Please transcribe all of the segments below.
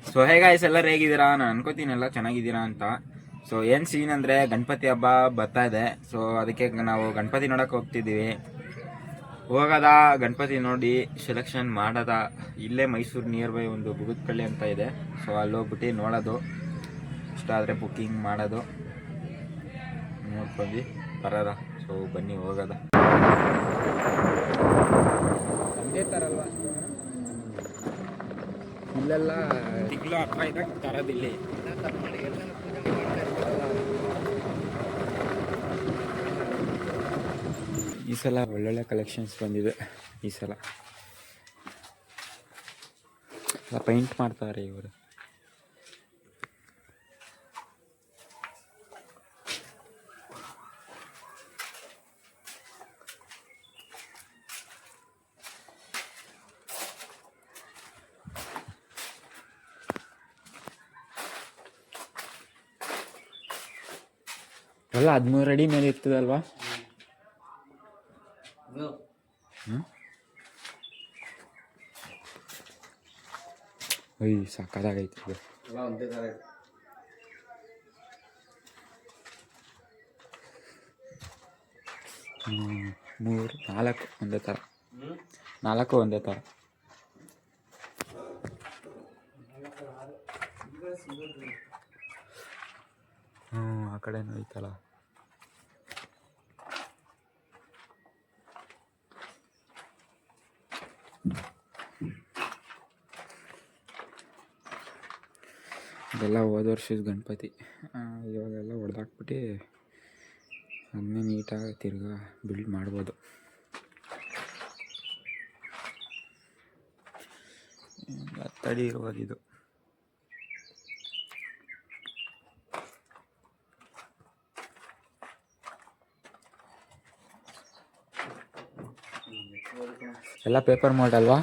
So hey guys ಎಲ್ಲರೂ ಹೇಗಿದ್ದೀರಾ? ನಾನು ಅನ್ಕೋತೀನಿ ಎಲ್ಲ ಚೆನ್ನಾಗಿದ್ದೀರಾ ಅಂತ. ಸೊ ಏನು ಸೀನ್ ಅಂದರೆ ಗಣಪತಿ ಹಬ್ಬ ಬರ್ತಾ ಇದೆ. ಸೊ ಅದಕ್ಕೆ ನಾವು ಗಣಪತಿ ನೋಡೋಕೆ ಹೋಗ್ತಿದ್ದೀವಿ. ಹೋಗೋದ ಗಣಪತಿ ನೋಡಿ ಸೆಲೆಕ್ಷನ್ ಮಾಡೋದ. ಇಲ್ಲೇ ಮೈಸೂರು ನಿಯರ್ ಬೈ ಒಂದು ಬುಗುತ್ಕಳ್ಳಿ ಅಂತ ಇದೆ. ಸೊ ಅಲ್ಲಿ ಹೋಗ್ಬಿಟ್ಟು ನೋಡೋದು, ಇಷ್ಟ ಆದರೆ ಬುಕ್ಕಿಂಗ್ ಮಾಡೋದು, ನೋಡ್ಕೊಂಡು ಬರೋದ. ಸೊ ಬನ್ನಿ ಹೋಗೋದ. ಒಂದೇ ಥರ ಅಲ್ವಾ ಇಲ್ಲೆಲ್ಲ ತಿಂಗಳು ಹತ್ರ ಇದ್ದಾಗ ತರೋದಿಲ್ಲ. ಈ ಸಲ ಒಳ್ಳೊಳ್ಳೆ ಕಲೆಕ್ಷನ್ಸ್ ಬಂದಿದೆ. ಈ ಸಲ ಪೈಂಟ್ ಮಾಡ್ತಾರೆ ಇವರು. ಎಲ್ಲ 13 ಅಡಿ ಮೇಲೆ ಇರ್ತದಲ್ವಾ? ಒಯ್ ಸಾಕಾಗೈತೆ ಇದು. 3 4 ಒಂದೇ ಥರ, 4 ಒಂದೇ ಥರ. ಆ ಕಡೆನೂ ಐತಲ್ಲ. ಇದೆಲ್ಲ ಹೋದ ವರ್ಷದ ಗಣಪತಿ. ಇವಾಗೆಲ್ಲ ಹೊಡೆದಾಕ್ಬಿಟ್ಟು ಅದನ್ನೇ ನೀಟಾಗಿ ತಿರ್ಗಾ ಬಿಲ್ಡ್ ಮಾಡ್ಬೋದು. ತಡಿ ಇರ್ಬೋದು ಇದು. ಎಲ್ಲ ಪೇಪರ್ ಮೋಲ್ಡ್ ಅಲ್ವಾ?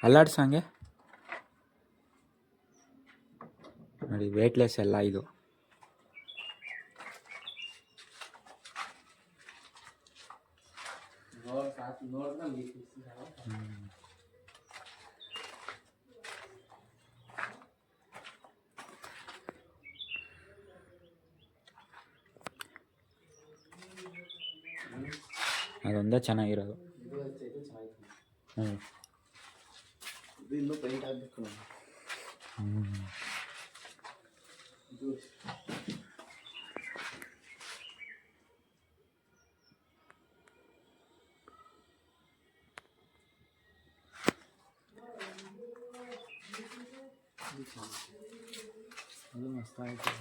ಅಲ್ಲಾಡ್ಸಂಗೆ ನೋಡಿ, ವೇಟ್ಲೆಸ್ ಎಲ್ಲ ಇದು. ಅದೊಂದೇ ಚೆನ್ನಾಗಿರೋದು. ಇನ್ನೂ ಪೈಂಟ್ ಆಗಬೇಕು. ಅದು ಮಸ್ತ್ ಆಯ್ತು.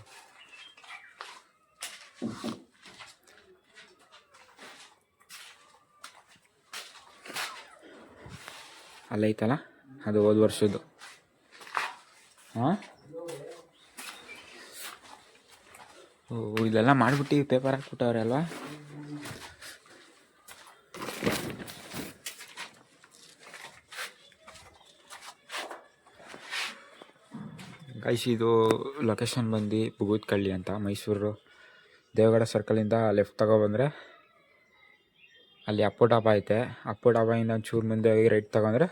ಅಲ್ಲೈತಲ್ಲ, ಅದು ಹೋದ ವರ್ಷದ್ದು. ಹಾಂ, ಓ ಇದೆಲ್ಲ ಮಾಡಿಬಿಟ್ಟು ಪೇಪರ್ ಹಾಕ್ಬಿಟ್ಟವ್ರೆ ಅಲ್ವಾ? ಗೈಸ್, ಇದು ಲೊಕೇಶನ್ ಬಂದು ಬುಗುತ್ಕಳ್ಳಿ ಅಂತ, ಮೈಸೂರು ದೇವಗಡ ಸರ್ಕಲಿಂದ ಲೆಫ್ಟ್ ತಗೊಬಂದರೆ ಅಲ್ಲಿ ಅಪ್ಪು ಡಾಬಾ ಐತೆ. ಅಪ್ಪು ಡಾಬಾಯಿಂದ ಒಂಚೂರು ಮುಂದೆ ಹೋಗಿ ರೈಟ್ ತಗೊಂಡ್ರೆ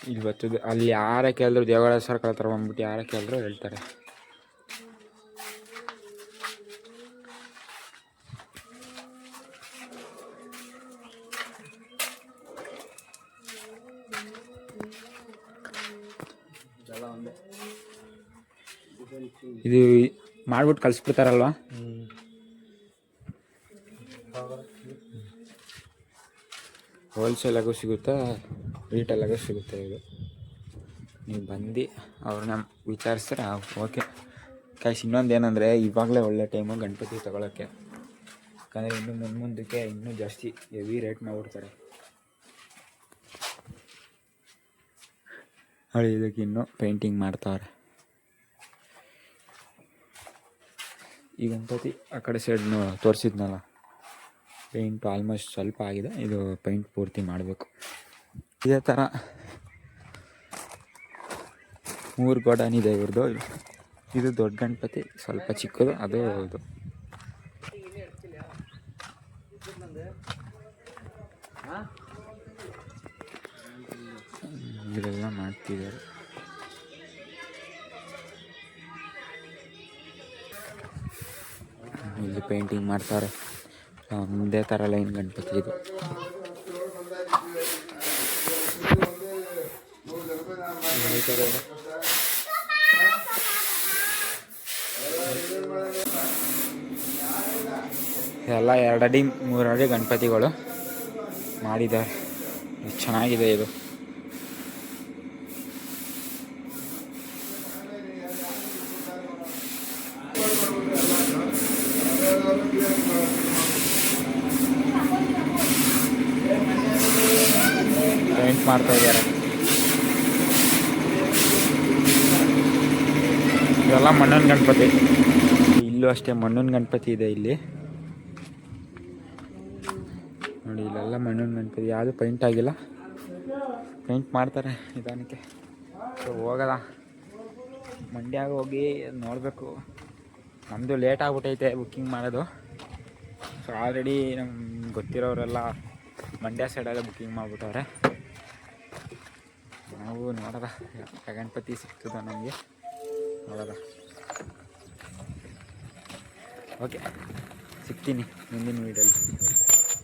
ಇಲ್ಲಿ ಬರ್ತದೆ. ಅಲ್ಲಿ ಯಾರೇ ಕೇಳಿದ್ರು ದೇವಗಡ ಸರ್ಕಲ್ ಹತ್ರ ಬಂದ್ಬಿಟ್ಟು ಯಾರೇ ಕೇಳಿದ್ರು ಹೇಳ್ತಾರೆ. ಇದು ಮಾಡ್ಬಿಟ್ಟು ಕಳಿಸ್ಬಿಡ್ತಾರಲ್ವಾ? ಹೋಲ್ಸೇಲಾಗೂ ಸಿಗುತ್ತೆ, ರೀಟೇಲಾಗೂ ಸಿಗುತ್ತೆ. ಇದು ನೀವು ಬಂದು ಅವ್ರನ್ನ ವಿಚಾರಿಸಿದ್ರೆ ಓಕೆ. ಕ್ಯಾಶ್ ಇನ್ನೊಂದು ಏನಂದರೆ, ಇವಾಗಲೇ ಒಳ್ಳೆ ಟೈಮು ಗಣಪತಿ ತಗೊಳ್ಳೋಕ್ಕೆ. ಯಾಕಂದರೆ ಇನ್ನು ಮುಂದಕ್ಕೆ ಇನ್ನೂ ಜಾಸ್ತಿ ಹೆವಿ ರೇಟ್ ಮಾಡ್ಬಿಡ್ತಾರೆ. ನೋಡಿ, ಇದಕ್ಕೆ ಇನ್ನೂ ಪೇಂಟಿಂಗ್ ಮಾಡ್ತಾವ್ರೆ. ಈ ಗಣಪತಿ ಆ ಕಡೆ ಸೈಡ್ ತೋರಿಸಿದ್ನಲ್ಲ, ಪೇಂಟ್ ಆಲ್ಮೋಸ್ಟ್ ಸ್ವಲ್ಪ ಆಗಿದೆ. ಇದು ಪೇಂಟ್ ಪೂರ್ತಿ ಮಾಡಬೇಕು. ಇದೇ ಥರ 3 ಗೋಡನ್ ಇದೆ ಇವ್ರದ್ದು. ಇದು ದೊಡ್ಡ ಗಣಪತಿ, ಸ್ವಲ್ಪ ಚಿಕ್ಕದು, ಅದು ಇದು. ಇಲ್ಲೆಲ್ಲ ಮಾಡ್ತಿದ್ದಾರೆ. ಇಲ್ಲಿ ಪೇಂಟಿಂಗ್ ಮಾಡ್ತಾರೆ. ಒಂದೇ ಥರ ಲೈನ್ ಗಣಪತಿ ಇದು. ಎಲ್ಲ 2 ಅಡಿ 3 ಅಡಿ ಗಣಪತಿಗಳು ಮಾಡಿದ್ದಾರೆ. ಚೆನ್ನಾಗಿದೆ ಇದು. ಪೇಂಟ್ ಮಾಡ್ತಾ ಇದ್ದಾರೆ. ಇದೆಲ್ಲ ಮಣ್ಣಿನ ಗಣಪತಿ. ಇಲ್ಲೂ ಅಷ್ಟೇ ಮಣ್ಣಿನ ಗಣಪತಿ ಇದೆ ಇಲ್ಲಿ ನೋಡಿ. ಇಲ್ಲೆಲ್ಲ ಮಣ್ಣಿನ ಗಣಪತಿ, ಯಾವುದು ಪೇಂಟ್ ಆಗಿಲ್ಲ. ಪೇಂಟ್ ಮಾಡ್ತಾರೆ ನಿಧಾನಕ್ಕೆ. ಸೊ ಹೋಗೋದ ಮಂಡ್ಯಾಗ ಹೋಗಿ ನೋಡಬೇಕು. ನಮ್ಮದು ಲೇಟ್ ಆಗ್ಬಿಟ್ಟೈತೆ ಬುಕ್ಕಿಂಗ್ ಮಾಡೋದು. ಸೊ ಆಲ್ರೆಡಿ ನಮ್ಗೆ ಗೊತ್ತಿರೋರೆಲ್ಲ ಮಂಡ್ಯ ಸೈಡಲ್ಲೇ ಬುಕ್ಕಿಂಗ್ ಮಾಡಿಬಿಟ್ಟವ್ರೆ. ನಾವು ನೋಡೋದ ಗಣಪತಿ ಸಿಗ್ತದ ನಮಗೆ, ನೋಡೋದ. ಓಕೆ, ಸಿಗ್ತೀನಿ ಮುಂದಿನ ವೀಡಿಯೋಲಿ.